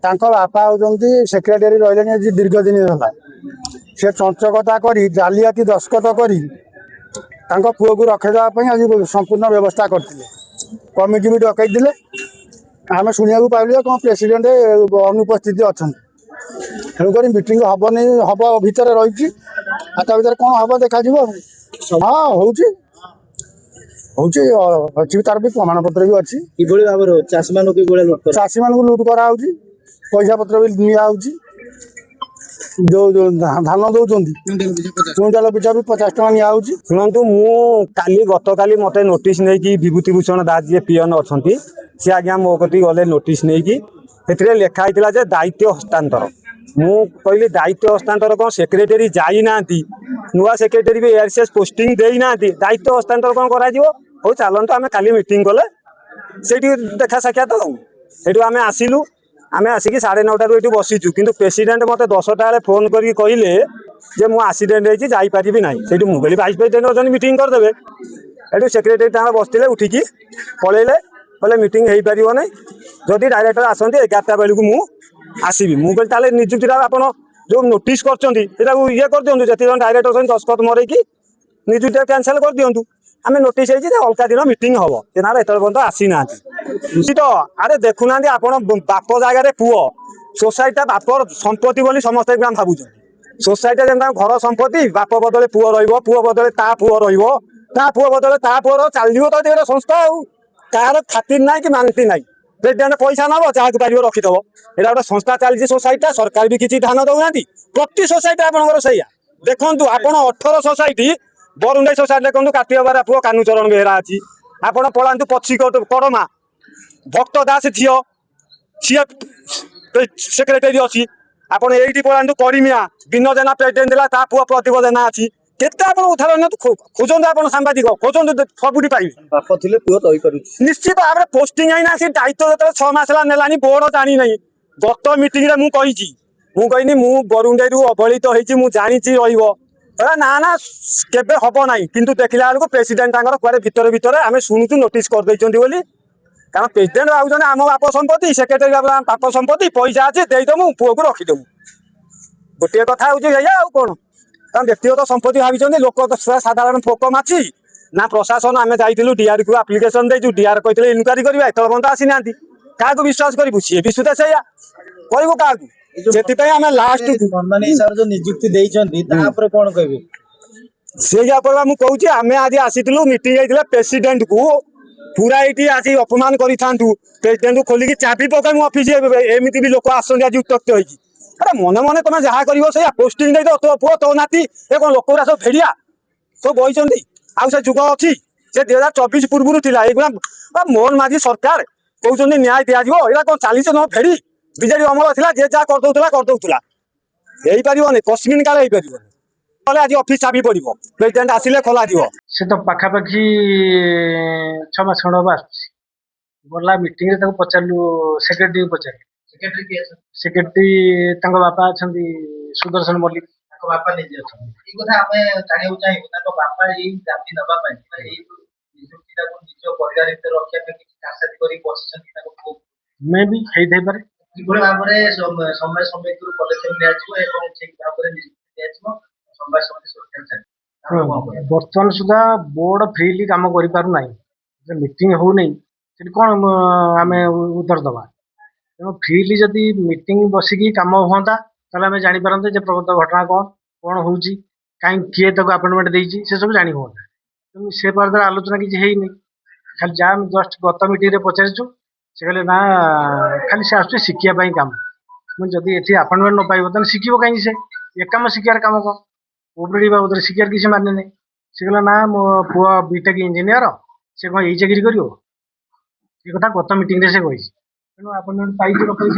बापा होती सेक्रेटरी रही दीर्घ दिन है से चंचकता कर जालियाती दस्खत कर पुओ को रखीदेवाई आज संपूर्ण व्यवस्था करते कमिटी भी डकई आम शुणा पाइलु कौन प्रेसिडेंट अनुपस्थित अच्छा तेणुक मीटिंग हम नहीं हम भितर रही भर कौन हम देखा हाँ अच्छी तार भी प्रमाण पत्र भी अच्छी चाषी मान लुट करा पैसा पत्र भी निया जो धान दौरान क्विंटाल पिछा भी 50 टका निया शुणु मुझे गत काली मत नोटिस नहीं कि विभूतिभूषण दास जी पीएन अच्छा सी आज्ञा मो कती गले नोटिस नहीं कि लिखाई दायित्व हस्तांतर मु कहली दायित्व हस्तांतर कौन सेक्रेटरी जाई ना नुआ सेक्रेटरी भी एआरसीएस पोस्टिंग देई ना दायित्व हस्तांतर कौन करा चलतु आम काली मीटिंग कले से देखा साक्षात आम आसिलु आम आसिक 9:30 ये बसीचु कि प्रेसिडेंट मत 10टा बेले फोन करके कहले जे मु एक्सीडेंट होती जापारि ना से मुझे भाइस प्रेसिडेंट अच्छा मीटिंग करदे ये सेक्रेटरी बसते उठिकी पलैले कहले मीटिंग हो पार ना जदि डायरेक्टर आसती 11टा बेलू मुझे आसबि मुझे निजुक्ति आप जो नोटिस कर ये कर दिखाँ जिते जन डायरेक्टर दस्खत मरेकी निजुक्ति कैंसल कर दिखाँ आम नोटिस अलग दिन मीटिंग हम से पर्यटन आसी ना तो अरे देखुना आप बाप जगार पुओ सोसाइटी बापर संपत्ति बोली समस्त भावुँ सोसाइटी जमी घर संपत्ति बाप बदले पुओ रुओ बदले ता पुओ पुओ बदले ता पुओ चलो तो गोटे संस्था कार खातिर ना कि मानती ना प्रेसिडेंट पैसा नब जहाँ पार रखीद यहाँ गोटे संस्था चलती सोसाइटी सरकार भी किसी ध्यान दौना प्रति सोसाइटी आपंकर से देखु आप 18 सोसाइटी बरुंडाई सोसाइटी देखो कार्तिक बारा पुओ कानुचरण बेहरा अच्छी आपड़ पलांतु पछीकोट कड़मा भक्त दास झील सी सेक्रेटरी अच्छी आपड़ ये पलांतु कड़मिया विनोद जेना प्रेसिडेंट था पुओ प्रतिभा जेना अच्छी केते आप उदाहरण खोजत आप सांबादिक खोजत सबुठी पाइबे निश्चित भाव में पोस्टिंग आई ना सी दायित्व जो 6 मास नेलानी बोर्ड जानी ना गत मीटिंग मुझे बरुंडाई अवहेलित हो जानी ना ना केबे हम ना कि देखला बेलू प्रेसिडेंट कुआड़े भितर भितर आम शुणुचु नोटिस कर बोली कारण प्रेसिडेंट भाव आम बाप संपत्ति सेक्रेटरी बाप संपत्ति पैसा अच्छे देदेमु पुओ को रखीदेमु गोटे कथा हूँ कौन कारण व्यक्तिगत संपत्ति भाई लोक साधारण फोक माची ना प्रशासन आम जाइलु डीआर को आप्लिकेसन देचु डीआर कहते इनक्वारी करवा एत पर्यटन आसी ना क्या विश्वास करूँ सी भी सुधा से कहू क्या आम लास्ट जो निजुक्ति कौन कहे से मुझे आम आज आसीलु मीटिंग होता प्रेसिडेंट को पूरा ये आज अपमान करूँ प्रेसिडेंट को खोलिकी चाबी पकाई ऑफिस एमती भी लोक आस उत्तक्त हो अरे मन मन तुम जहाँ कर पोस्टिंग दे तो पुओ तो नाती ये कौन लोक सब भेड़िया सब बही आउ से जुग अच्छी से 2024 पूर्व था मोहन माझी सरकार कहते न्याय दिज्व यहाँ कौन चली न फेड़ी बीजेडी अमल था जे जहाँ करदूला हो पारे कस्मिन काल हो पारे आज ऑफिस चाबी पड़ो प्रेसिडेंट आसिले खोल से तो पाखापाखि 6 मास खंड गला मीटिंग पचारू सेक्रेटरी पचार सेक्रेटरी बापा अच्छा सुदर्शन मल्लिक बापा निजे जाना चाहिए बापा ये जाति नापी निजुक्ति निज परिवार रखा मे भी पारे किभली भाव में समय समिति पदक्षेप लिया ठीक भाव में निजुक्ति दिया समय समिति सुरक्षा बर्तमान सुधा बोर्ड फ्रीली काम करना मीटिंग हो नहीं कौन आम उत्तर दबा तेणु फ्रीली जदि मीटिंग बसिकी कम हाँ आम जापारते प्रकृत घटना कौन हो कहीं किए अपॉइंटमेंट देती से सब जानी हाँ तेणु से पर आलोचना किसी है नहीं खाली जहाँ जस्ट गत मीटिंग पचारू से कहले ना खाली से आस शिखापी कम मुझे जदि ये अपॉइंटमेंट न पाइब तो शिखब कहीं से एक कम शिखार कम कौन ओपीडी बाबद शिखार किसी माने नहीं से कहला ना मो पुआ बीटेक इंजीनियर से कौन यही चाकरी कर कथा गत मीटिंग से कही तेणु अपॉइंटमेंट पाई कही